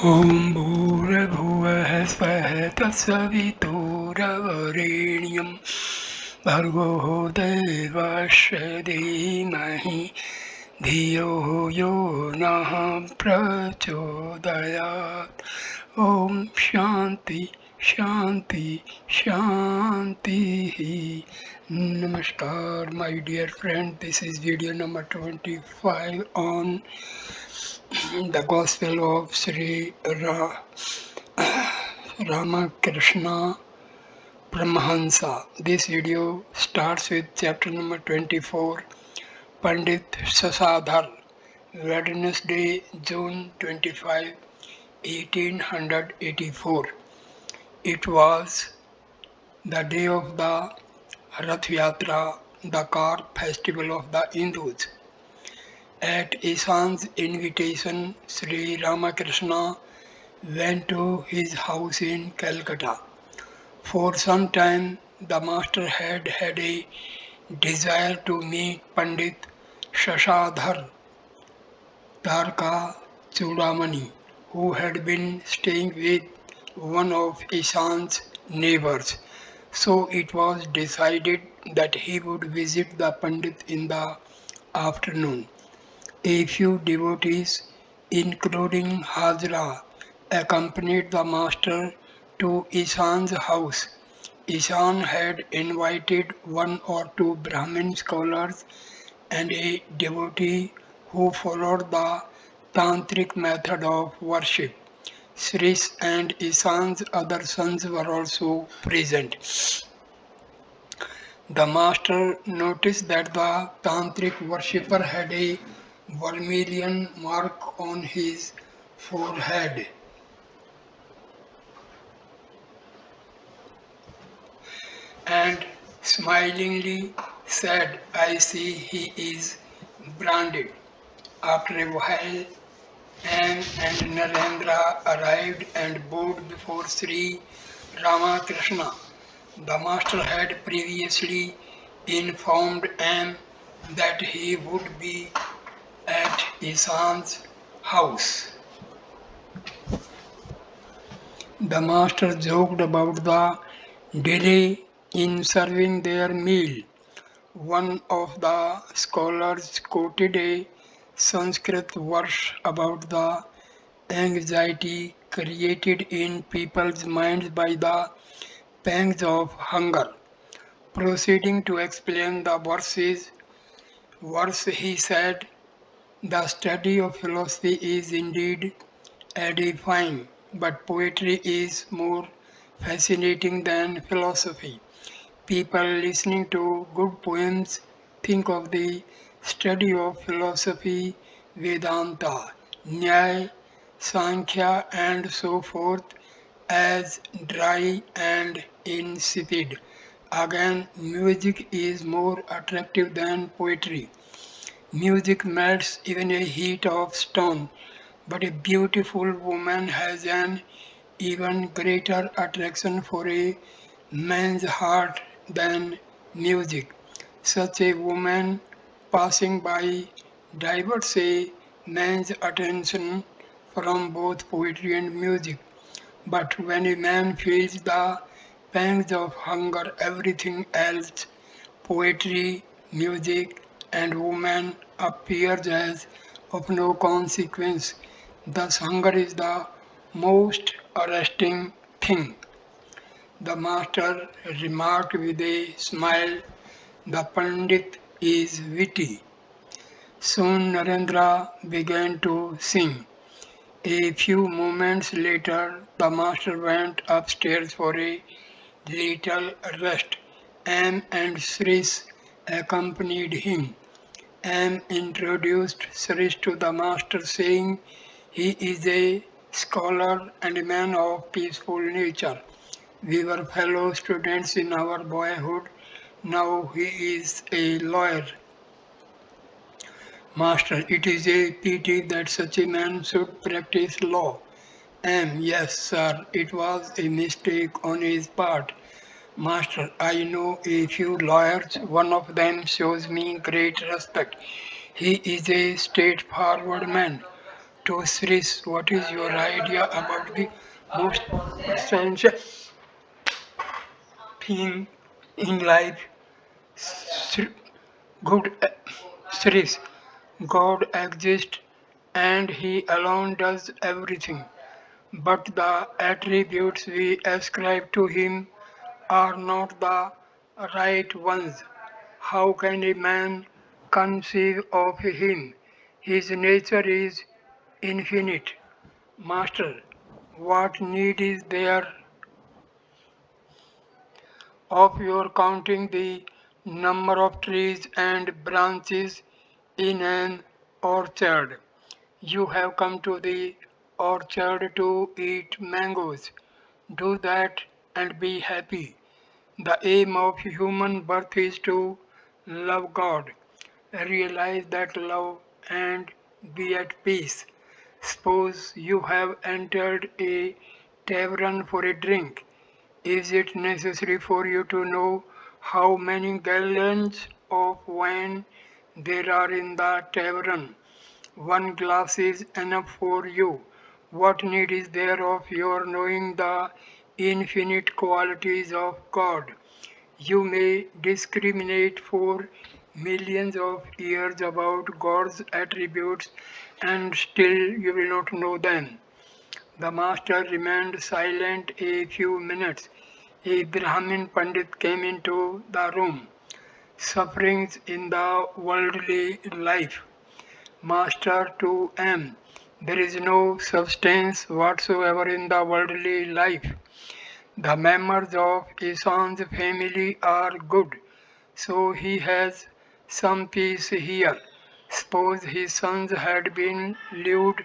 ॐ भूर्भुवः स्वः तत्सवितुर्वरेण्यं भर्गो देवस्य धीमहि धियो यो नः प्रचोदयात्. ॐ शान्ति शान्ति शान्तिः. Namaskar, my dear friend. This is video number 25 on the Gospel of Sri Ramakrishna Parmahamsa. This video starts with chapter number 24, Pandit Sasadhar, Wednesday, June 25, 1884. It was the day of the Rath Yatra, the car festival of the Hindus. At Ishan's invitation, Sri Ramakrishna went to his house in Calcutta. For some time, the master had had a desire to meet Pandit Shashadhar Tarka Chudamani, who had been staying with one of Ishan's neighbors. So it was decided that he would visit the Pandit in the afternoon. A few devotees, including Hajra, accompanied the master to Ishan's house. Ishan had invited one or two Brahmin scholars and a devotee who followed the tantric method of worship. Sri's and Ishan's other sons were also present. The master noticed that the tantric worshipper had a vermilion mark on his forehead and smilingly said, "I see he is branded." After a while, Anne and Narendra arrived and bowed before Sri Ramakrishna. The master had previously informed Anne that he would be at Ishan's house. The master joked about the delay in serving their meal. One of the scholars quoted a Sanskrit verse about the anxiety created in people's minds by the pangs of hunger. Proceeding to explain the verse, he said, "The study of philosophy is indeed edifying, but poetry is more fascinating than philosophy. People listening to good poems think of the study of philosophy, Vedanta, Nyaya, Sankhya, and so forth as dry and insipid. Again, music is more attractive than poetry. Music melts even a heat of stone, but a beautiful woman has an even greater attraction for a man's heart than music. Such a woman passing by diverts a man's attention from both poetry and music. But when a man feels the pangs of hunger, everything else, poetry, music, and woman, appears as of no consequence. Thus, hunger is the most arresting thing. The master remarked with a smile, "The Pandit is witty." Soon Narendra began to sing. A few moments later, the master went upstairs for a little rest. Am and Srish accompanied him. Am introduced Srish to the master, saying he is a scholar and a man of peaceful nature. We were fellow students in our boyhood. Now he is a lawyer. Master, it is a pity that such a man should practice law. Yes, sir, it was a mistake on his part. Master, I know a few lawyers. One of them shows me great respect. He is a straightforward man. To Sris, what is your idea about the most essential thing in life? Sri- Good, Sris. God exists and He alone does everything. But the attributes we ascribe to Him are not the right ones. How can a man conceive of Him? His nature is infinite. Master, what need is there of your counting the number of trees and branches in an orchard? You have come to the orchard to eat mangoes. Do that and be happy. The aim of human birth is to love God, realize that love, and be at peace. Suppose you have entered a tavern for a drink. Is it necessary for you to know how many gallons of wine there are in the tavern? One glass is enough for you. What need is there of your knowing the infinite qualities of God? You may discriminate for millions of years about God's attributes and still you will not know them. The master remained silent a few minutes. A Brahmin Pandit came into the room. Sufferings in the worldly life. Master to M. There is no substance whatsoever in the worldly life. The members of Ison's family are good, so he has some peace here. Suppose his sons had been lewd,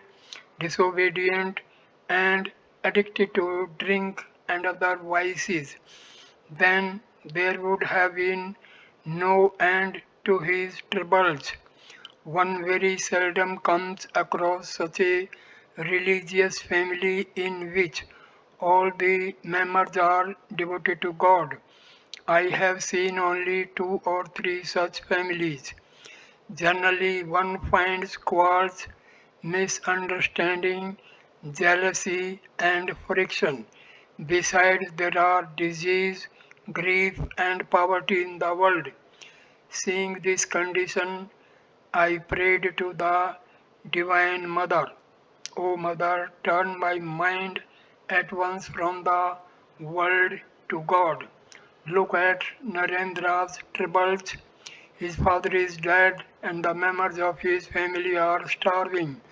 disobedient, and addicted to drink and other vices, then there would have been no end to his troubles. One very seldom comes across such a religious family in which all the members are devoted to God. I have seen only two or three such families. Generally, one finds quarrels, misunderstanding, jealousy, and friction. Besides, there are disease, grief, and poverty in the world. Seeing this condition, I prayed to the Divine Mother. O Mother, turn my mind at once from the world to God. Look at Narendra's troubles. His father is dead and the members of his family are starving.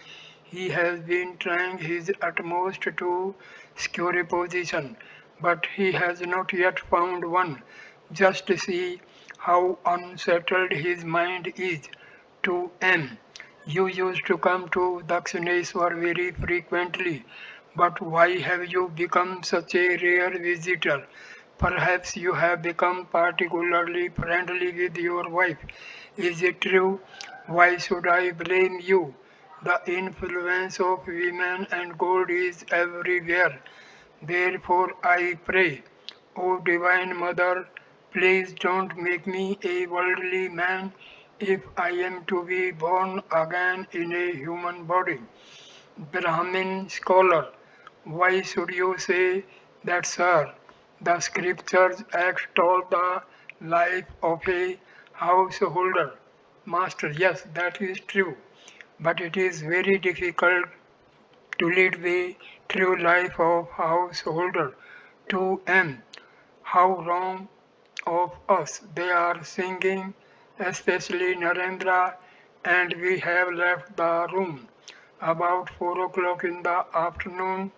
He has been trying his utmost to secure a position, but he has not yet found one. Just see how unsettled his mind is. To M. You used to come to Dakshineswar very frequently, but why have you become such a rare visitor? Perhaps you have become particularly friendly with your wife. Is it true? Why should I blame you? The influence of women and gold is everywhere. Therefore I pray, O Divine Mother, please don't make me a worldly man if I am to be born again in a human body. Brahmin scholar, why should you say that, sir? The scriptures extol the life of a householder. Master, yes, that is true, but it is very difficult to lead the true life of householder. To M. How wrong of us they are singing, especially Narendra, and we have left the room. About 4 o'clock in the afternoon,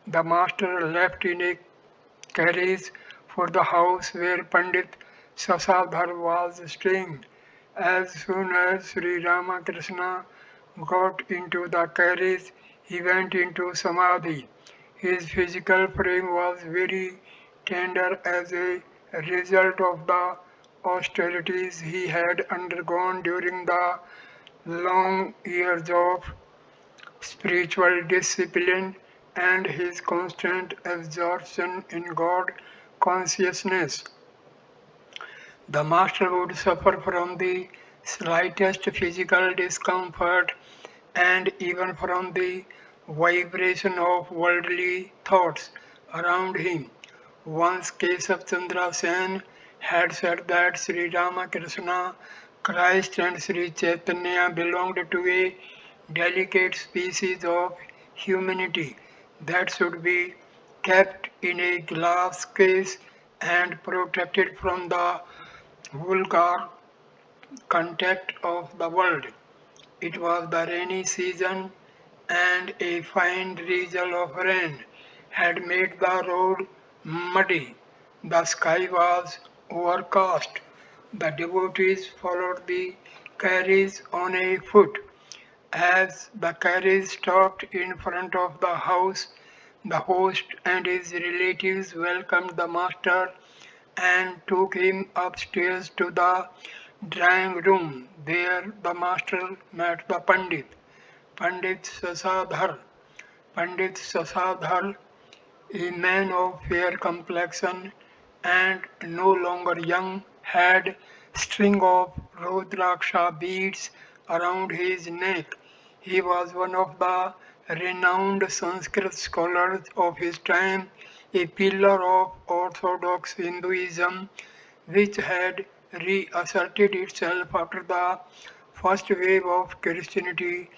the master left in a carriage for the house where Pandit Sasadhar was staying. As soon as Sri Ramakrishna got into the carriage, he went into Samadhi. His physical frame was very tender as a result of the austerities he had undergone during the long years of spiritual discipline and his constant absorption in God consciousness. The master would suffer from the slightest physical discomfort and even from the vibration of worldly thoughts around him. Once Kesav Chandra Sen had said that Sri Ramakrishna, Christ and Sri Chaitanya belonged to a delicate species of humanity that should be kept in a glass case and protected from the vulgar contact of the world. It was the rainy season, and a fine drizzle of rain had made the road muddy. The sky was overcast. The devotees followed the carriage on a foot. As the carriage stopped in front of the house, the host and his relatives welcomed the master and took him upstairs to the drawing room. There the master met the Pandit, Pandit Sasadhar. Pandit Sasadhar, a man of fair complexion and no longer young, had string of Rudraksha beads around his neck. He was one of the renowned Sanskrit scholars of his time, a pillar of orthodox Hinduism which had reasserted itself after the first wave of Christianity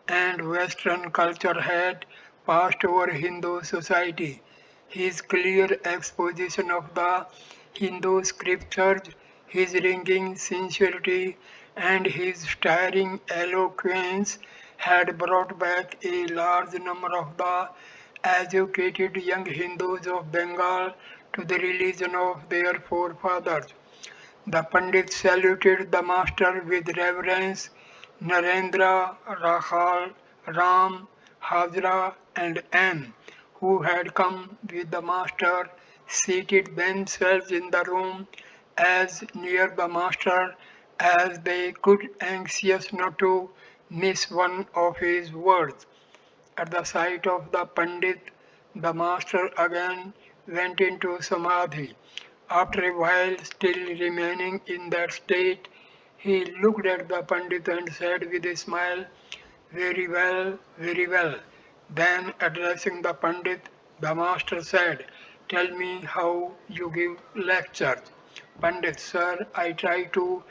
and Western culture had passed over Hindu society. His clear exposition of the Hindu scriptures, his ringing sincerity, and his stirring eloquence had brought back a large number of the educated young Hindus of Bengal to the religion of their forefathers. The Pandit saluted the master with reverence. Narendra, Rakhal, Ram, Hajra, and M, who had come with the master, seated themselves in the room as near the master as they could, anxious not to miss one of his words. At the sight of the Pandit, the master again went into samadhi. After a while, still remaining in that state, he looked at the Pandit and said with a smile, very well, very well. Then, addressing the Pandit, the master said, tell me how you give lectures. Pandit, sir, I try to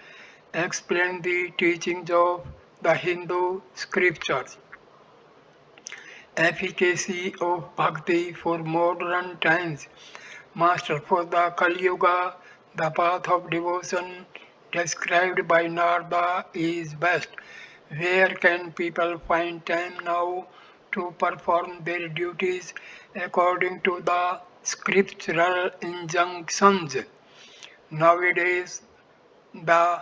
explain the teachings of the Hindu scriptures. Efficacy of bhakti for modern times. Master, for the Kali Yuga, the path of devotion described by Narada is best. Where can people find time now to perform their duties according to the scriptural injunctions? Nowadays, the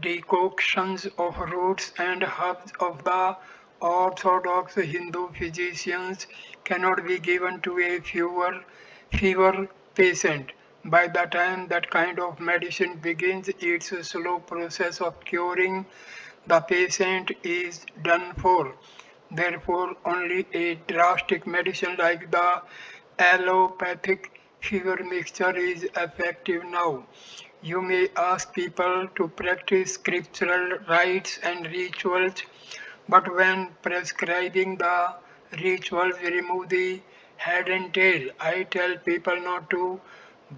decoctions of roots and herbs of the orthodox Hindu physicians cannot be given to a fever patient. By the time that kind of medicine begins its slow process of curing, the patient is done for. Therefore, only a drastic medicine like the allopathic fever mixture is effective now. You may ask people to practice scriptural rites and rituals, but when prescribing the rituals, remove the head and tail. I tell people not to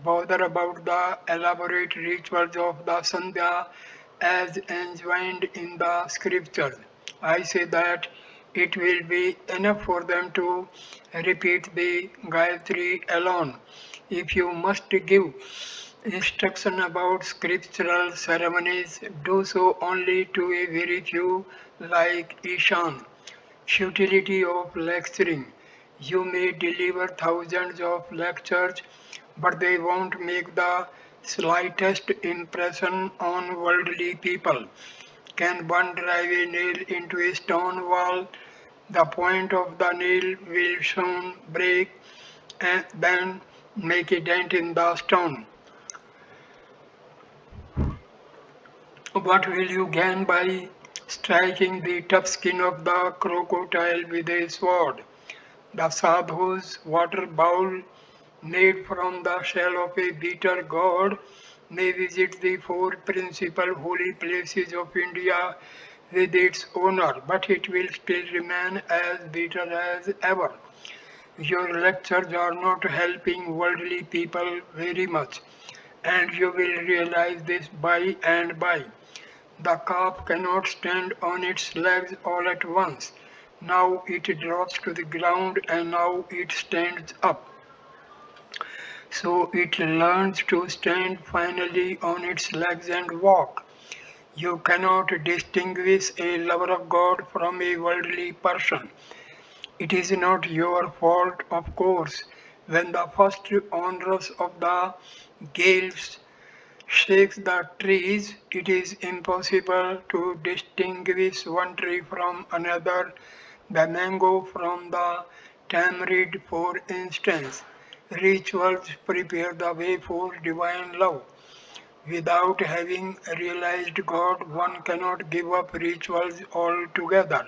bother about the elaborate rituals of the Sandhya as enjoined in the scriptures. I say that it will be enough for them to repeat the Gayatri alone. If you must give instruction about scriptural ceremonies, do so only to a very few like Ishan. Futility of lecturing. You may deliver thousands of lectures, but they won't make the slightest impression on worldly people. Can one drive a nail into a stone wall? The point of the nail will soon break and then make a dent in the stone. What will you gain by striking the tough skin of the crocodile with a sword? The sadhu's water bowl, made from the shell of a bitter god, may visit the four principal holy places of India with its owner, but it will still remain as bitter as ever. Your lectures are not helping worldly people very much, and you will realize this by and by. The calf cannot stand on its legs all at once. Now it drops to the ground and now it stands up. So it learns to stand finally on its legs and walk. You cannot distinguish a lover of God from a worldly person. It is not your fault, of course, when the first owners of the gales shakes the trees. It is impossible to distinguish one tree from another, the mango from the tamarind, for instance. Rituals prepare the way for divine love. Without having realized God, one cannot give up rituals altogether.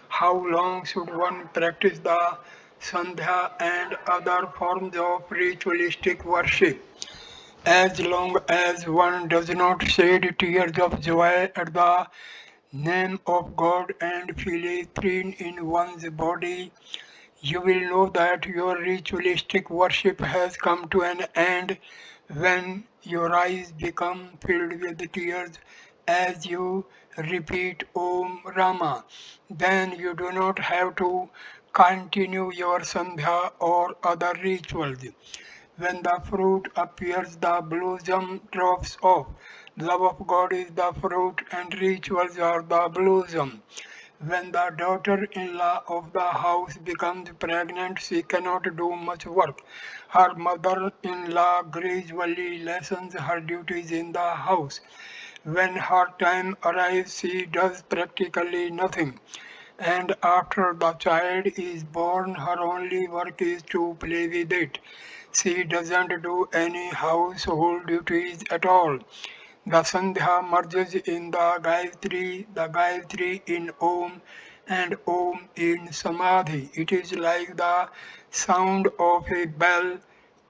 How long should one practice the sandhya and other forms of ritualistic worship? As long as one does not shed tears of joy at the name of God and feel a thrill in one's body, you will know that your ritualistic worship has come to an end. When your eyes become filled with tears as you repeat Om Rama, then you do not have to continue your sandhya or other rituals. When the fruit appears, the blossom drops off. Love of God is the fruit and rituals are the blossom. When the daughter-in-law of the house becomes pregnant, she cannot do much work. Her mother-in-law gradually lessens her duties in the house. When her time arrives, she does practically nothing. And after the child is born, her only work is to play with it. She doesn't do any household duties at all. The Sandhya merges in the Gayatri in Om, and Om in Samadhi. It is like the sound of a bell.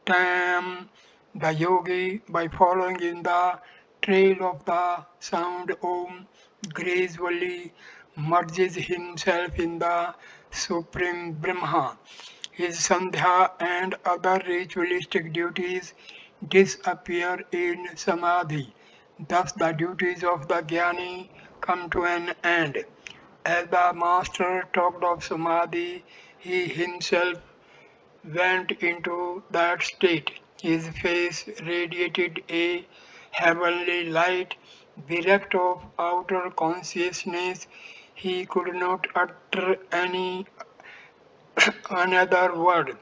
Tam. The yogi, by following in the trail of the sound Om, gradually merges himself in the Supreme Brahma. His sandhya and other ritualistic duties disappear in samadhi. Thus the duties of the jnani come to an end. As the master talked of samadhi, he himself went into that state. His face radiated a heavenly light, bereft of outer consciousness. He could not utter any another word.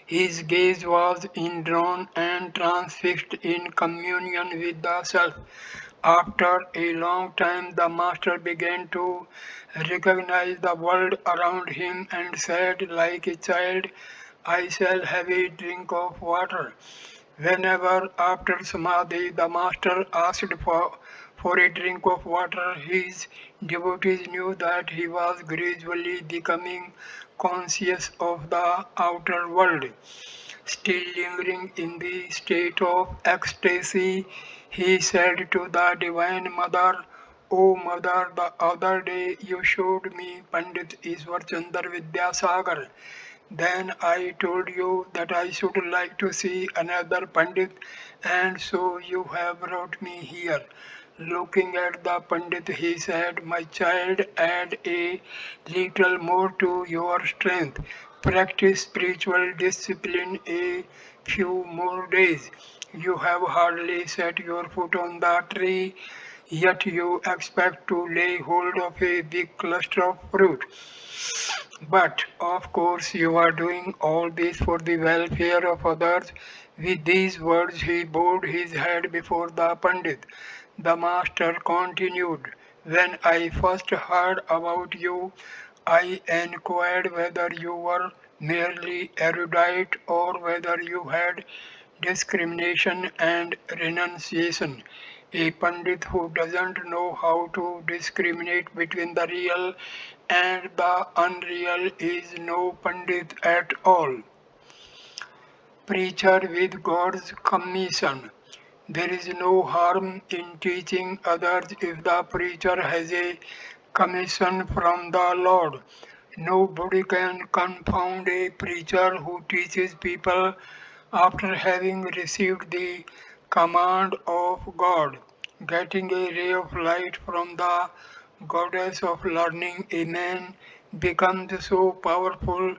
His gaze was indrawn and transfixed in communion with the self. After a long time, the master began to recognize the world around him and said, like a child, I shall have a drink of water. Whenever, after Samadhi, the master asked for a drink of water, his devotees knew that he was gradually becoming conscious of the outer world. Still lingering in the state of ecstasy, he said to the Divine Mother, O Mother, the other day you showed me Pandit Ishwar Chandra Vidyasagar. Then I told you that I should like to see another Pandit, and so you have brought me here. Looking at the Pandit, he said, my child, add a little more to your strength. Practice spiritual discipline a few more days. You have hardly set your foot on the tree, yet you expect to lay hold of a big cluster of fruit. But of course, you are doing all this for the welfare of others. With these words, he bowed his head before the Pandit. The master continued, when I first heard about you, I inquired whether you were merely erudite or whether you had discrimination and renunciation. A Pandit who doesn't know how to discriminate between the real and the unreal is no Pandit at all. Preacher with God's commission. There is no harm in teaching others if the preacher has a commission from the Lord. Nobody can confound a preacher who teaches people after having received the command of God. Getting a ray of light from the goddess of learning, a man becomes so powerful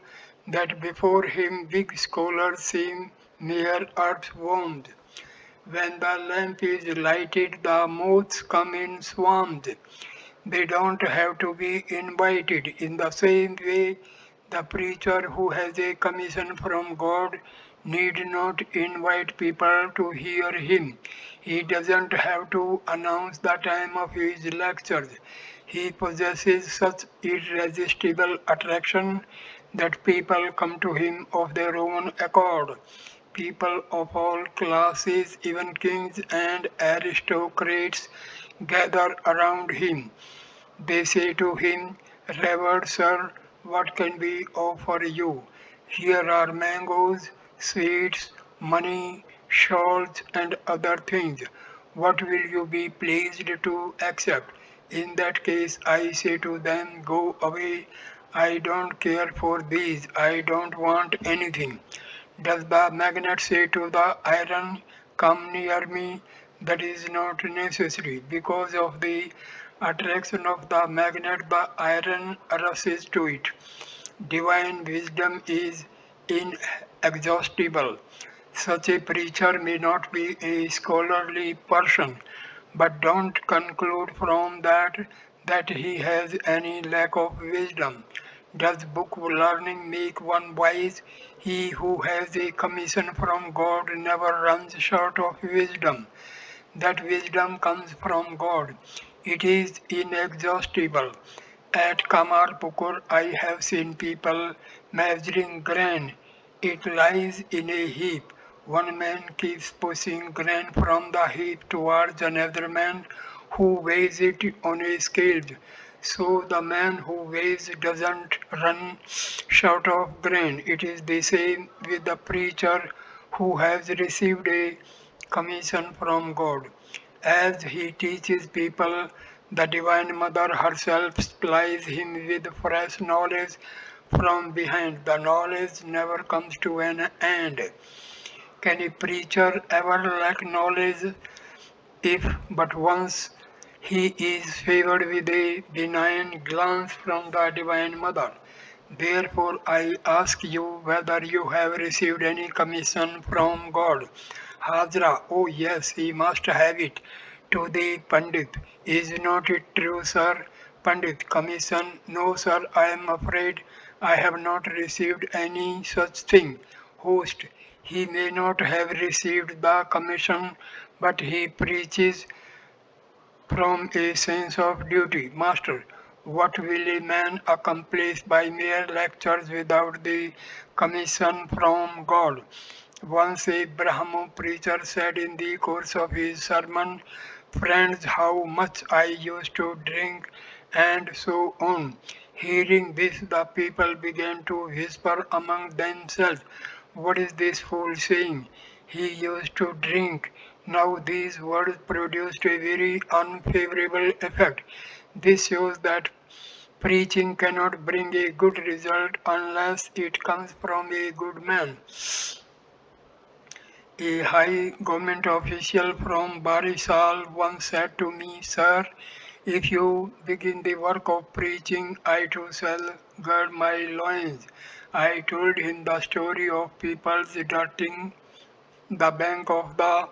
that before him big scholars seem mere earthworms. When the lamp is lighted, the moths come in swarms. They don't have to be invited. In the same way, the preacher who has a commission from God need not invite people to hear him. He doesn't have to announce the time of his lectures. He possesses such irresistible attraction that people come to him of their own accord. People of all classes, even kings and aristocrats, gather around him. They say to him, Revered sir, what can we offer you? Here are mangoes, sweets, money, shawls, and other things. What will you be pleased to accept? In that case, I say to them, Go away. I don't care for these. I don't want anything. Does the magnet say to the iron, Come near me? That is not necessary. Because of the attraction of the magnet, the iron rushes to it. Divine wisdom is inexhaustible. Such a preacher may not be a scholarly person, but don't conclude from that he has any lack of wisdom. Does book learning make one wise? He who has a commission from God never runs short of wisdom. That wisdom comes from God. It is inexhaustible. At Kamarpukur, I have seen people measuring grain. It lies in a heap. One man keeps pushing grain from the heap towards another man who weighs it on a scale. So the man who weighs doesn't run short of grain. It is the same with the preacher who has received a commission from God. As he teaches people, the Divine Mother herself supplies him with fresh knowledge from behind. The knowledge never comes to an end. Can a preacher ever lack knowledge? If but once he is favored with a benign glance from the Divine Mother. Therefore, I ask you whether you have received any commission from God. Hajra, oh yes, he must have it. To the Pandit, is not it true, sir? Pandit, commission, no, sir, I am afraid I have not received any such thing. Host, he may not have received the commission, but he preaches from a sense of duty. Master, what will a man accomplish by mere lectures without the commission from God? Once a Brahmo preacher said in the course of his sermon, Friends, how much I used to drink, and so on. Hearing this, the people began to whisper among themselves, What is this fool saying? He used to drink. Now these words produced a very unfavorable effect. This shows that preaching cannot bring a good result unless it comes from a good man. A high government official from Barisal once said to me, Sir, if you begin the work of preaching, I too shall gird my loins. I told him the story of people's dirting the bank of the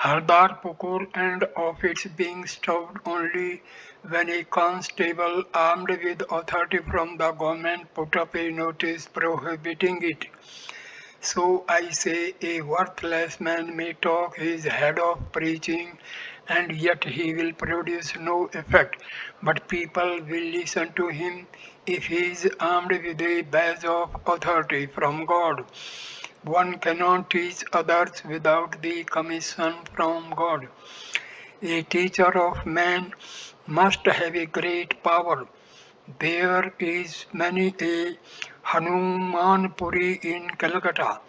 Hardar Pukur and of its being stopped only when a constable armed with authority from the government put up a notice prohibiting it. So I say a worthless man may talk his head off preaching and yet he will produce no effect, but people will listen to him if he is armed with a badge of authority from God. One cannot teach others without the commission from God. A teacher of man must have a great power. There is many a Hanumanpuri in Calcutta.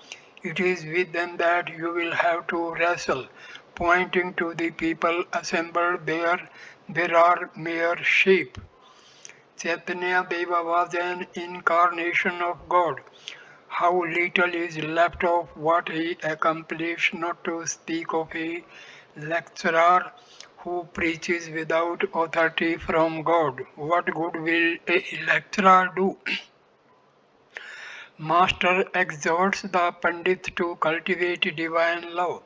It is with them that you will have to wrestle. Pointing to the people assembled there are mere sheep. Chaitanya Deva was an incarnation of God. How little is left of what he accomplished, not to speak of a lecturer who preaches without authority from God. What good will a lecturer do? Master exhorts the Pandit to cultivate divine love.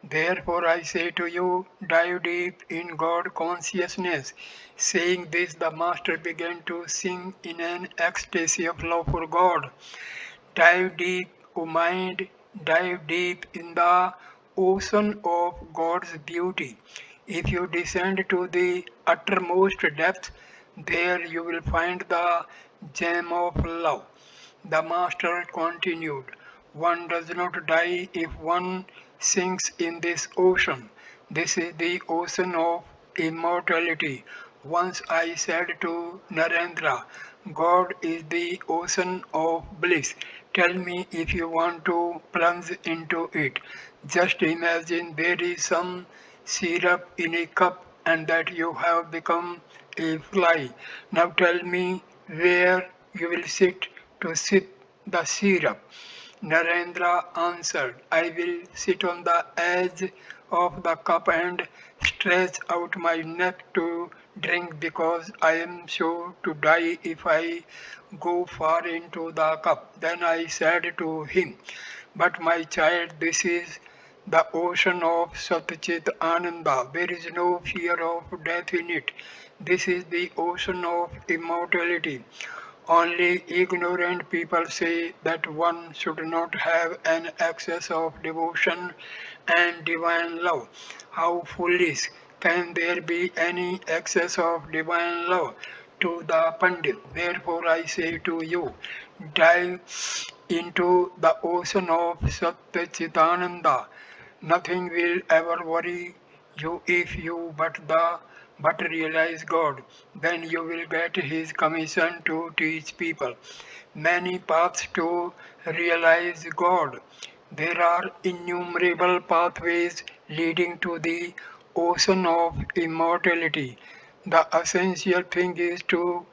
Therefore, I say to you, dive deep in God consciousness. Saying this, the Master began to sing in an ecstasy of love for God. Dive deep, O mind, dive deep in the ocean of God's beauty. If you descend to the uttermost depth, there you will find the gem of love. The Master continued, one does not die if one sinks in this ocean. This is the ocean of immortality. Once I said to Narendra, God is the ocean of bliss. Tell me if you want to plunge into it. Just imagine there is some syrup in a cup and that you have become a fly. Now tell me where you will sit to sip the syrup. Narendra answered, I will sit on the edge of the cup and stretch out my neck to drink because I am sure to die if I go far into the cup. Then I said to him, but my child, this is the ocean of Satchit Ananda. There is no fear of death in it. This is the ocean of immortality. Only ignorant people say that one should not have an excess of devotion and divine love. How foolish! Can there be any excess of divine love to the Pandit? Therefore, I say to you, dive into the ocean of Satchitananda. Nothing will ever worry you if you but realize God. Then you will get His commission to teach people. Many paths to realize God. There are innumerable pathways leading to the ocean of immortality. The essential thing is to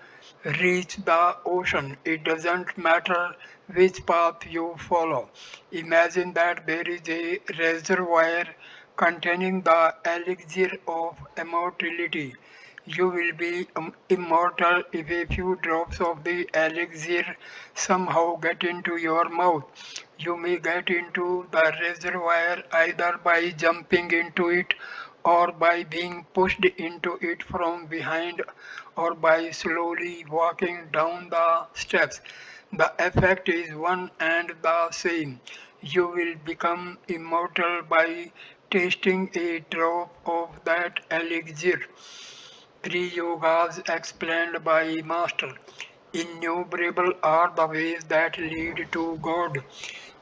reach the ocean. It doesn't matter which path you follow. Imagine that there is a reservoir containing the elixir of immortality. You will be immortal if a few drops of the elixir somehow get into your mouth. You may get into the reservoir either by jumping into it or by being pushed into it from behind or by slowly walking down the steps. The effect is one and the same. You will become immortal by tasting a drop of that elixir. Three yogas explained by Master. Innumerable are the ways that lead to God.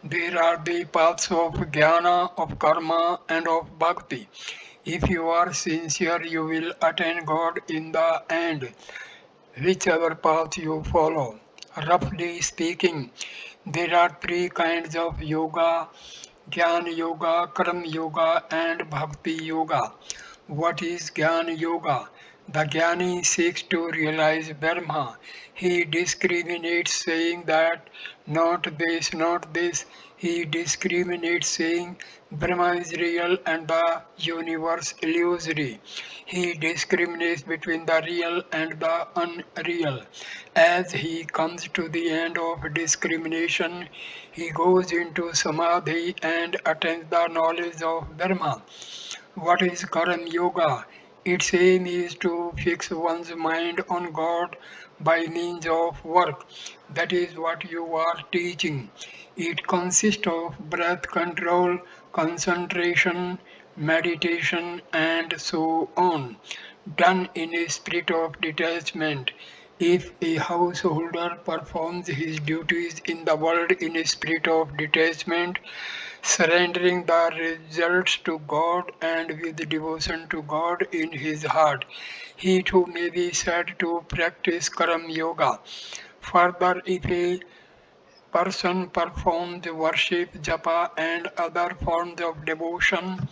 There are the paths of jnana, of karma, and of bhakti. If you are sincere, you will attain God in the end, whichever path you follow. Roughly speaking, there are three kinds of yoga: Jnana Yoga, Karma Yoga, and Bhakti Yoga. What is Jnana Yoga? The Jnani seeks to realize Brahma. He discriminates, saying that not this, not this. He discriminates, saying Brahma is real and the universe illusory. He discriminates between the real and the unreal. As he comes to the end of discrimination, he goes into samadhi and attains the knowledge of Dharma. What is Karma Yoga? Its aim is to fix one's mind on God by means of work. That is what you are teaching. It consists of breath control, concentration, meditation, and so on, done in a spirit of detachment. If a householder performs his duties in the world in a spirit of detachment, surrendering the results to God and with devotion to God in his heart, he too may be said to practice Karma Yoga. Further, if a person performs worship, japa, and other forms of devotion,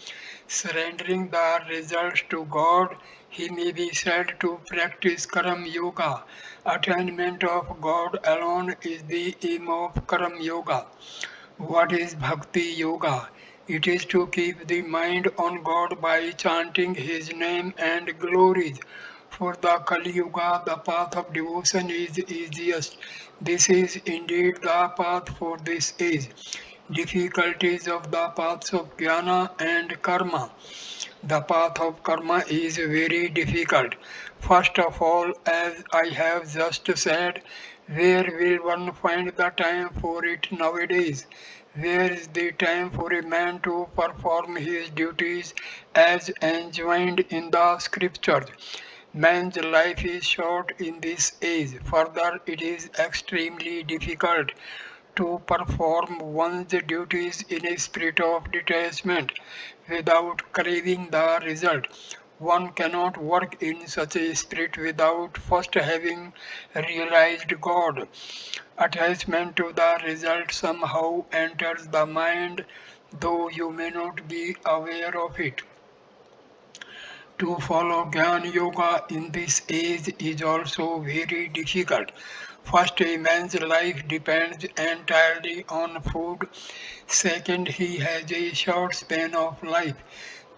surrendering the results to God, he may be said to practice Karam Yoga. Attainment of God alone is the aim of Karam Yoga. What is Bhakti Yoga? It is to keep the mind on God by chanting His name and glories. For the Kali Yuga, the path of devotion is easiest. This is indeed the path for this age. Difficulties of the paths of jnana and karma. The path of karma is very difficult. First of all, as I have just said, where will one find the time for it nowadays? Where is the time for a man to perform his duties as enjoined in the scriptures? Man's life is short in this age. Further, it is extremely difficult to perform one's duties in a spirit of detachment without craving the result. One cannot work in such a spirit without first having realized God. Attachment to the result somehow enters the mind, though you may not be aware of it. To follow Gyan Yoga in this age is also very difficult. First, a man's life depends entirely on food. Second, he has a short span of life.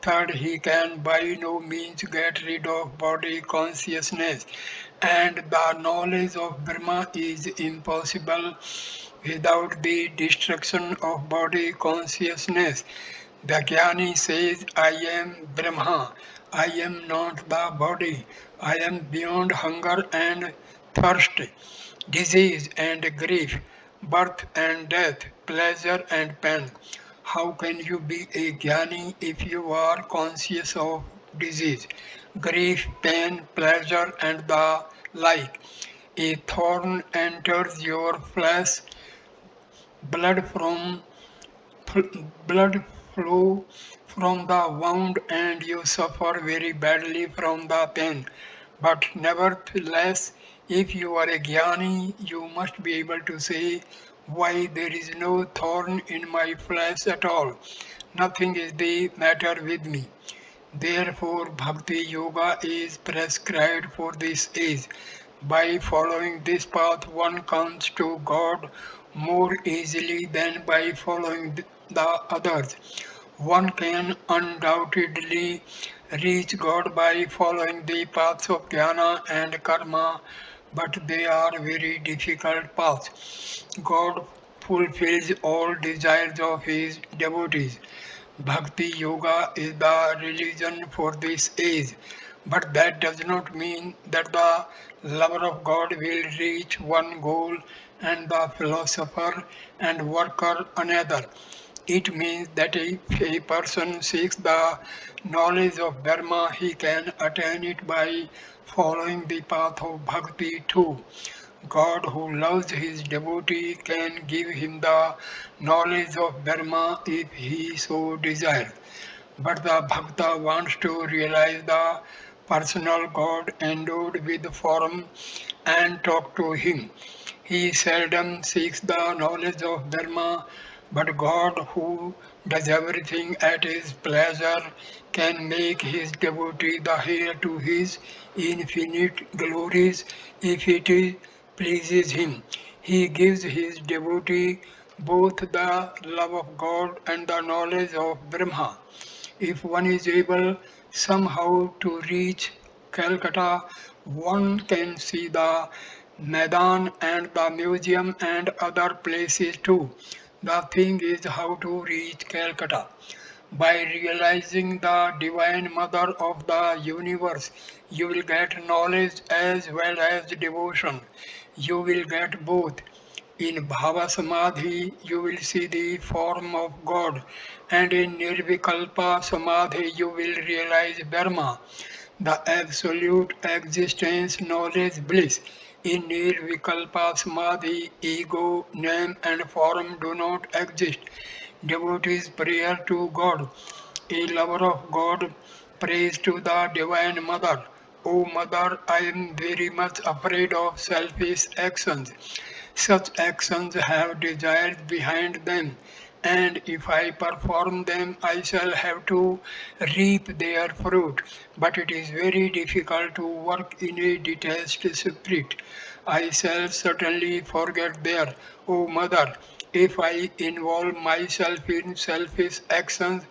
Third, he can by no means get rid of body consciousness. And the knowledge of Brahma is impossible without the destruction of body consciousness. The Jnani says, I am Brahma, I am not the body, I am beyond hunger and thirst, disease and grief, birth and death, pleasure and pain. How can you be a Jnani if you are conscious of disease, grief, pain, pleasure, and the like? A thorn enters your flesh, blood from blood flow from the wound and you suffer very badly from the pain. But nevertheless, if you are a jnani, you must be able to say, why there is no thorn in my flesh at all. Nothing is the matter with me. Therefore, Bhakti Yoga is prescribed for this age. By following this path, one comes to God more easily than by following the others. One can undoubtedly reach God by following the paths of jnana and karma, but they are very difficult paths. God fulfills all desires of his devotees. Bhakti Yoga is the religion for this age, but that does not mean that the lover of God will reach one goal and the philosopher and worker another. It means that if a person seeks the knowledge of Dharma, he can attain it by following the path of Bhakti too. God who loves his devotee can give him the knowledge of Dharma if he so desires. But the Bhakta wants to realize the personal God endowed with form and talk to him. He seldom seeks the knowledge of Dharma, but God, who does everything at his pleasure, can make his devotee the heir to his infinite glories if it pleases him. He gives his devotee both the love of God and the knowledge of Brahma. If one is able somehow to reach Calcutta, one can see the Maidan and the museum and other places too. The thing is how to reach Calcutta. By realizing the Divine Mother of the universe, you will get knowledge as well as devotion. You will get both. In Bhava Samadhi, you will see the form of God, and in Nirvikalpa Samadhi, you will realize Dharma, the absolute existence, knowledge, bliss. In Nirvikalpa Samadhi, ego, name, and form do not exist. Devotees prayer to God. A lover of God prays to the Divine Mother. O mother, I am very much afraid of selfish actions. Such actions have desires behind them, and if I perform them, I shall have to reap their fruit. But it is very difficult to work in a detached spirit. I shall certainly forget there, O mother, if I involve myself in selfish actions.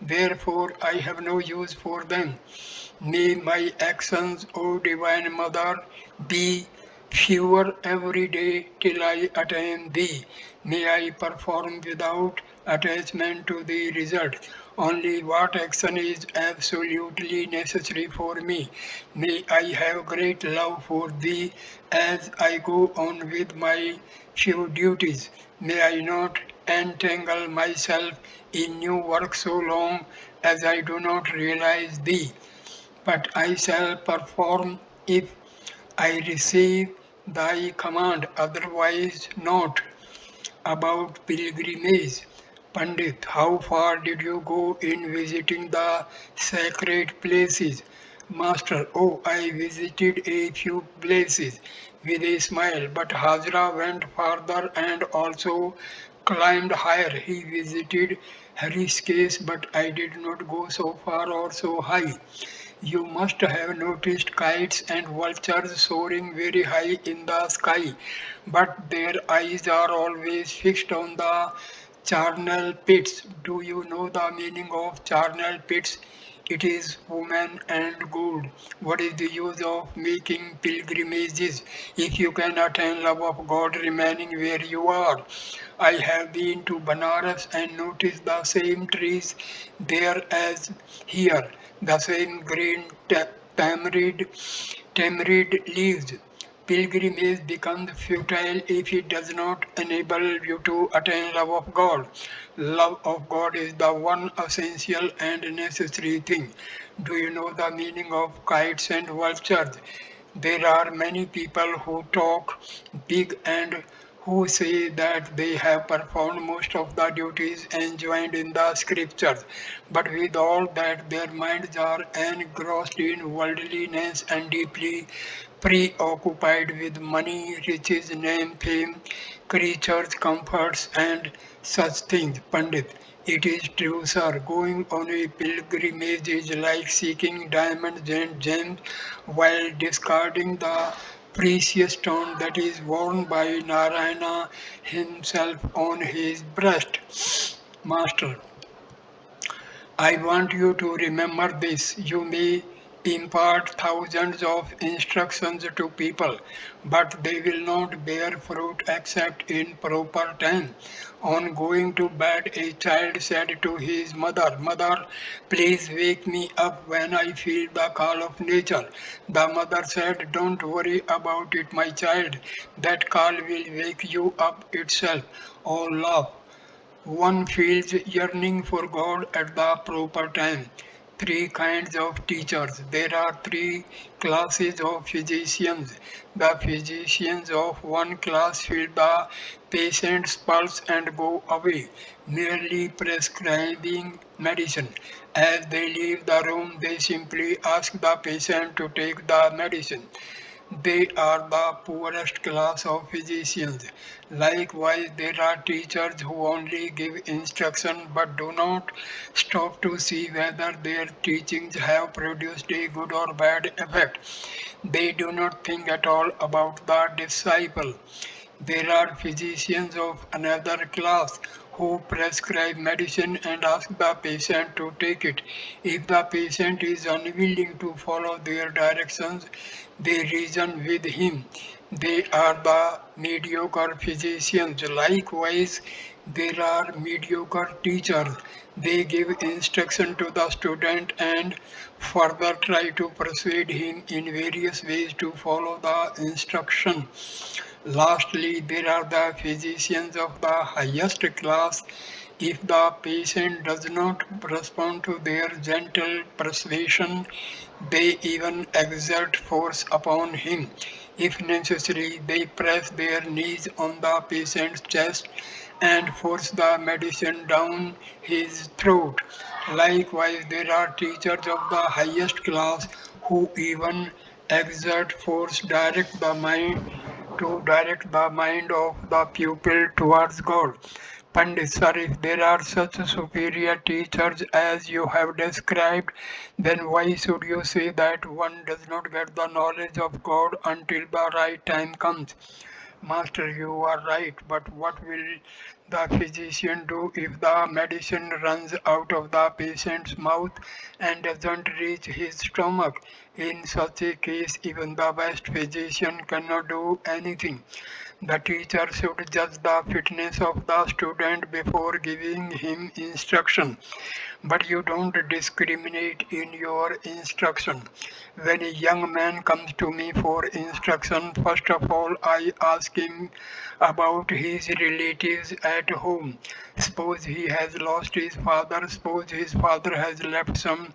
Therefore, I have no use for them. May my actions, O Divine Mother, be fewer every day till I attain Thee. May I perform without attachment to the result. Only what action is absolutely necessary for me. May I have great love for Thee as I go on with my few duties. May I not entangle myself in new work so long as I do not realize Thee, but I shall perform if I receive thy command, otherwise not. About pilgrimage. Pandit, how far did you go in visiting the sacred places? Master, oh, I visited a few places with a smile, but Hajra went farther and also climbed higher. He visited Harishkesh, but I did not go so far or so high. You must have noticed kites and vultures soaring very high in the sky, but their eyes are always fixed on the charnel pits. Do you know the meaning of charnel pits? It is woman and gold. What is the use of making pilgrimages if you can attain love of God remaining where you are? I have been to Banaras and noticed the same trees there as here, the same green tamarind, tamarind leaves. Pilgrimage becomes futile if it does not enable you to attain love of God. Love of God is the one essential and necessary thing. Do you know the meaning of kites and vultures? There are many people who talk big and who say that they have performed most of the duties enjoined in the scriptures, but with all that their minds are engrossed in worldliness and deeply preoccupied with money, riches, name, fame, creatures, comforts, and such things. Pandit, it is true, sir. Going on a pilgrimage is like seeking diamonds and gems while discarding the precious stone that is worn by Narayana himself on his breast. Master, I want you to remember this. You may impart thousands of instructions to people, but they will not bear fruit except in proper time. On going to bed, a child said to his mother, Mother, please wake me up when I feel the call of nature. The mother said, Don't worry about it, my child. That call will wake you up itself. Oh, love. One feels yearning for God at the proper time. Three kinds of teachers. There are three classes of physicians. The physicians of one class feel the patient's pulse and go away, merely prescribing medicine. As they leave the room, they simply ask the patient to take the medicine. They are the poorest class of physicians. Likewise, there are teachers who only give instruction but do not stop to see whether their teachings have produced a good or bad effect. They do not think at all about the disciple. There are physicians of another class who prescribe medicine and ask the patient to take it. If the patient is unwilling to follow their directions, they reason with him. They are the mediocre physicians. Likewise, there are mediocre teachers. They give instruction to the student and further try to persuade him in various ways to follow the instruction. Lastly, there are the physicians of the highest class. If the patient does not respond to their gentle persuasion, they even exert force upon him. If necessary, they press their knees on the patient's chest and force the medicine down his throat. Likewise, there are teachers of the highest class who even exert force direct the mind of the pupil towards God. Pandit, sir, if there are such superior teachers as you have described, then why should you say that one does not get the knowledge of God until the right time comes? Master, you are right, but what will the physician do if the medicine runs out of the patient's mouth and doesn't reach his stomach? In such a case, even the best physician cannot do anything. The teacher should judge the fitness of the student before giving him instruction. But you don't discriminate in your instruction. When a young man comes to me for instruction, first of all I ask him about his relatives at home. Suppose he has lost his father, suppose his father has left some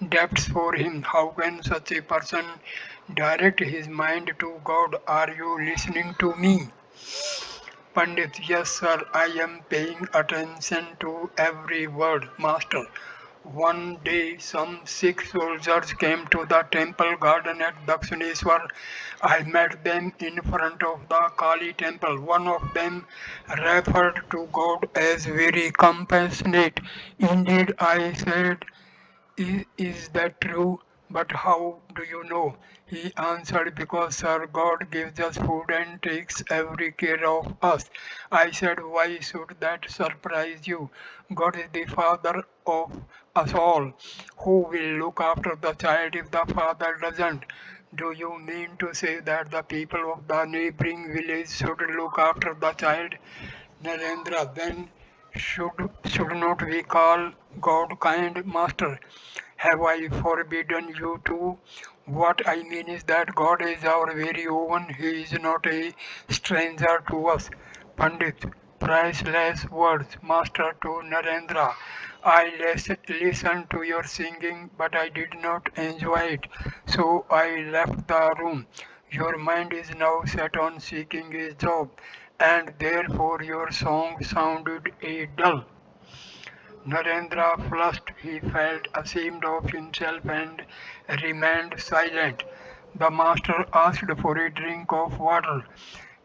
debts for him. How can such a person direct his mind to God? Are you listening to me? Pandit, yes, sir, I am paying attention to every word, Master. One day, some Sikh soldiers came to the temple garden at Dakshineswar. I met them in front of the Kali temple. One of them referred to God as very compassionate. Indeed, I said, is that true? But how do you know? He answered, because sir, God gives us food and takes every care of us. I said, why should that surprise you? God is the father of us all. Who will look after the child if the father doesn't? Do you mean to say that the people of the neighboring village should look after the child? Narendra, then should not we call God kind master? Have I forbidden you to? What I mean is that God is our very own. He is not a stranger to us. Pandit, priceless words, master to Narendra. I listened to your singing, but I did not enjoy it, so I left the room. Your mind is now set on seeking a job, and therefore your song sounded a dull. Narendra flushed. He felt ashamed of himself and remained silent. The master asked for a drink of water.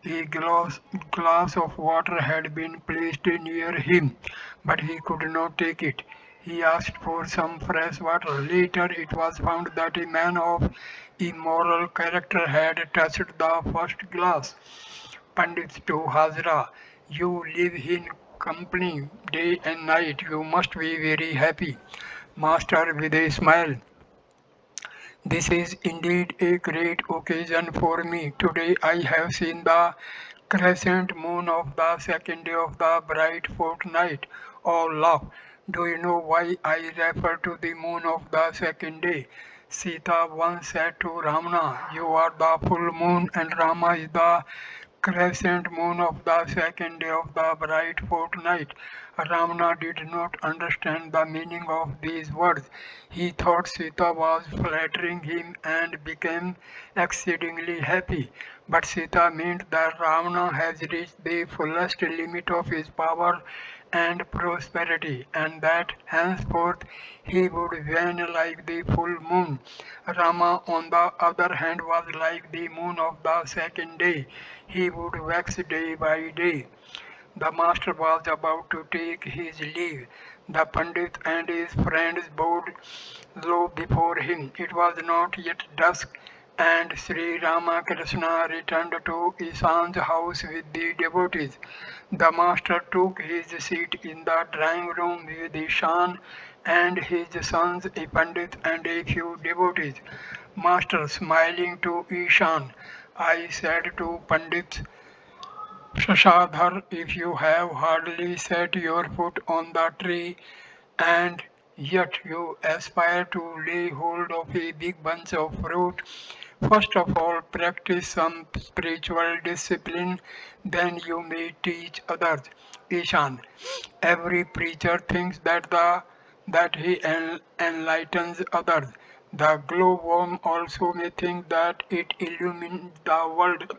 A glass of water had been placed near him, but he could not take it. He asked for some fresh water. Later, it was found that a man of immoral character had touched the first glass. Pandit to Hazra, you live in company day and night. You must be very happy. Master with a smile. This is indeed a great occasion for me. Today I have seen the crescent moon of the second day of the bright fortnight. All laugh. Do you know why I refer to the moon of the second day? Sita once said to Ramana, you are the full moon and Rama is the crescent moon of the second day of the bright fortnight. Ramana did not understand the meaning of these words. He thought Sita was flattering him and became exceedingly happy. But Sita meant that Ravana has reached the fullest limit of his power and prosperity, and that henceforth he would wane like the full moon. Rama, on the other hand, was like the moon of the second day. He would wax day by day. The master was about to take his leave. The Pandit and his friends bowed low before him. It was not yet dusk, and Sri Ramakrishna returned to Ishan's house with the devotees. The master took his seat in the drawing room with Ishan and his sons, a Pandit and a few devotees. Master, smiling to Ishan, I said to Pandits, Shashadhar, if you have hardly set your foot on the tree and yet you aspire to lay hold of a big bunch of fruit, first of all practice some spiritual discipline, then you may teach others. Ishan, every preacher thinks that he enlightens others. The glowworm also may think that it illumines the world.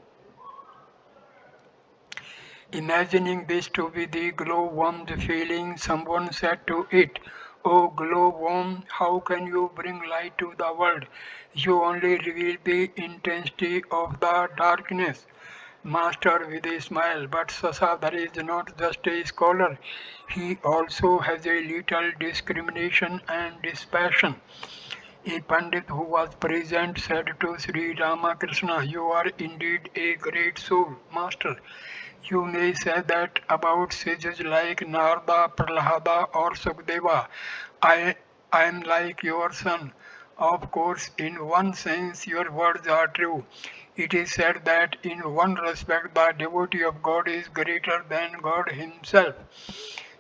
Imagining this to be the glowworm's feeling, someone said to it, O glowworm, how can you bring light to the world? You only reveal the intensity of the darkness. Master with a smile, but Sasadhar is not just a scholar, he also has a little discrimination and dispassion. A Pandit who was present said to Sri Ramakrishna, "You are indeed a great soul, Master. You may say that about sages like Narada, Prahlada, or Sukdeva. I, I am like your son. Of course, in one sense, your words are true. It is said that in one respect, the devotee of God is greater than God himself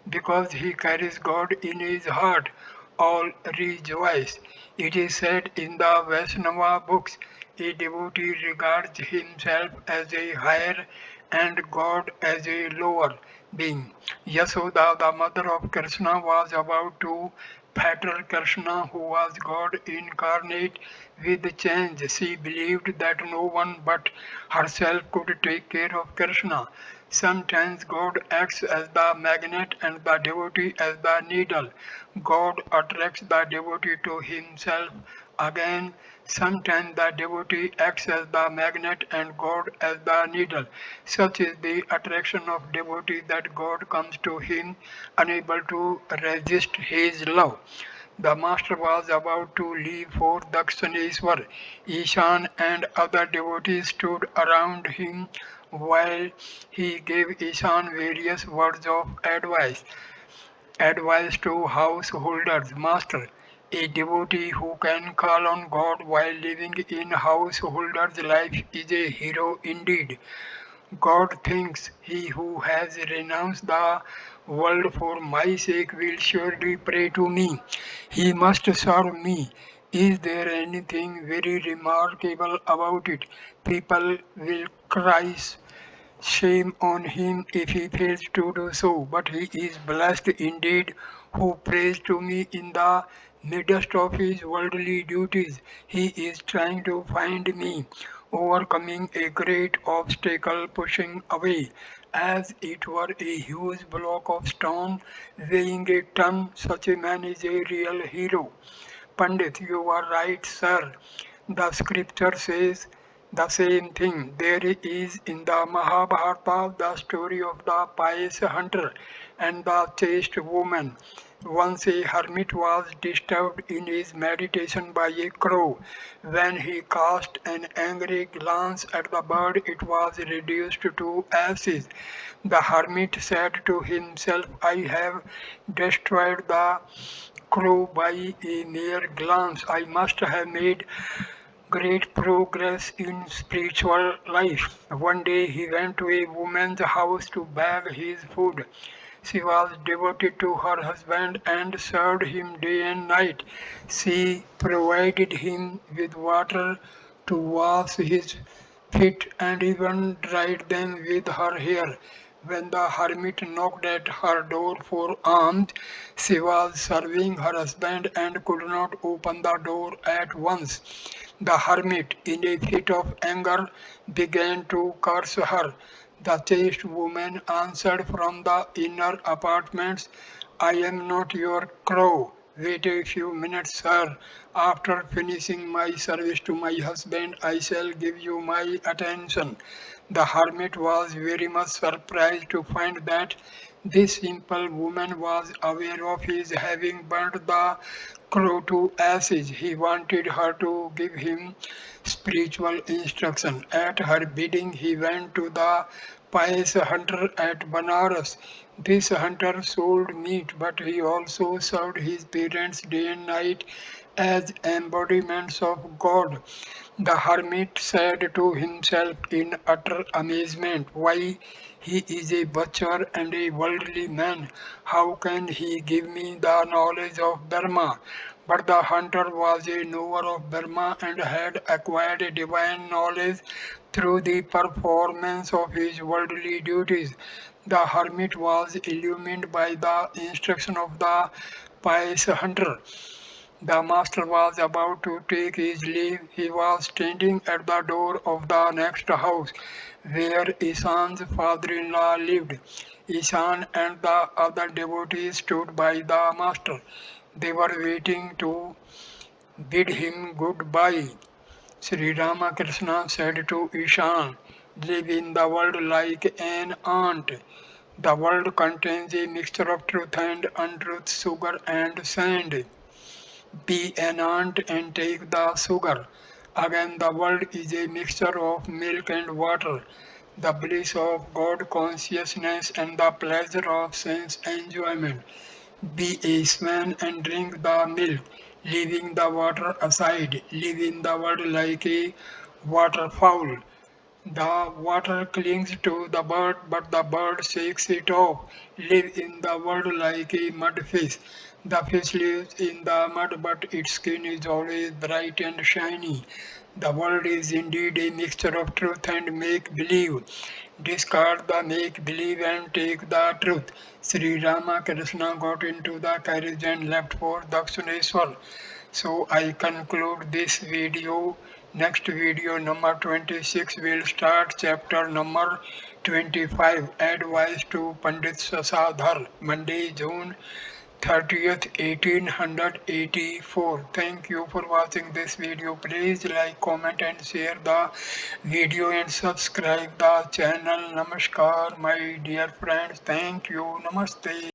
because he carries God in his heart. All rejoice. It is said in the Vaishnava books, a devotee regards himself as a higher and God as a lower being. Yasoda, the mother of Krishna, was about to patter Krishna, who was God incarnate, with change. She believed that no one but herself could take care of Krishna. Sometimes God acts as the magnet and the devotee as the needle. God attracts the devotee to himself. Again, sometimes the devotee acts as the magnet and God as the needle. Such is the attraction of devotee that God comes to him, unable to resist his love. The master was about to leave for Dakshineswar. Ishan and other devotees stood around him while he gave Ishan various words of advice. Advice to householders. Master, a devotee who can call on God while living in householder's life is a hero indeed. God thinks he who has renounced the world for my sake will surely pray to me. He must serve me. Is there anything very remarkable about it? People will cry shame on him if he fails to do so, but he is blessed indeed who prays to me in the midst of his worldly duties. He is trying to find me, overcoming a great obstacle, pushing away as it were a huge block of stone weighing a ton. Such a man is a real hero. Pandit, you are right, sir. The scripture says the same thing. There is in the Mahabharata the story of the pious hunter and the chaste woman. Once a hermit was disturbed in his meditation by a crow. When he cast an angry glance at the bird, it was reduced to ashes. The hermit said to himself, I have destroyed the crow by a mere glance. I must have made great progress in spiritual life. One day he went to a woman's house to beg his food. She was devoted to her husband and served him day and night. She provided him with water to wash his feet and even dried them with her hair. When the hermit knocked at her door for alms, she was serving her husband and could not open the door at once. The hermit, in a fit of anger, began to curse her. The chaste woman answered from the inner apartments, I am not your crow. Wait a few minutes, sir. After finishing my service to my husband, I shall give you my attention. The hermit was very much surprised to find that this simple woman was aware of his having burnt the crow to ashes. He wanted her to give him spiritual instruction. At her bidding, he went to the pious hunter at Banaras. This hunter sold meat, but he also served his parents day and night as embodiments of God. The hermit said to himself in utter amazement, why, he is a butcher and a worldly man. How can he give me the knowledge of Dharma? But the hunter was a knower of Dharma and had acquired a divine knowledge through the performance of his worldly duties. The hermit was illumined by the instruction of the pious hunter. The master was about to take his leave. He was standing at the door of the next house where Ishan's father-in-law lived. Ishan and the other devotees stood by the master. They were waiting to bid him goodbye. Sri Ramakrishna said to Ishan, live in the world like an ant. The world contains a mixture of truth and untruth, sugar and sand. Be an ant and take the sugar. Again, the world is a mixture of milk and water, the bliss of God consciousness and the pleasure of sense enjoyment. Be a swan and drink the milk, leaving the water aside. Live in the world like a waterfowl. The water clings to the bird, but the bird shakes it off. Live in the world like a mudfish. The fish lives in the mud, but its skin is always bright and shiny. The world is indeed a mixture of truth and make believe. Discard the make believe and take the truth. Sri Ramakrishna got into the carriage and left for Dakshineshwar. So I conclude this video. Next video number 26 will start chapter number 25, Advice to Pandit Sasadhar, Monday, June 30th, 1884. Thank you for watching this video. Please like, comment and share the video and subscribe the channel. Namaskar my dear friends. Thank you. Namaste.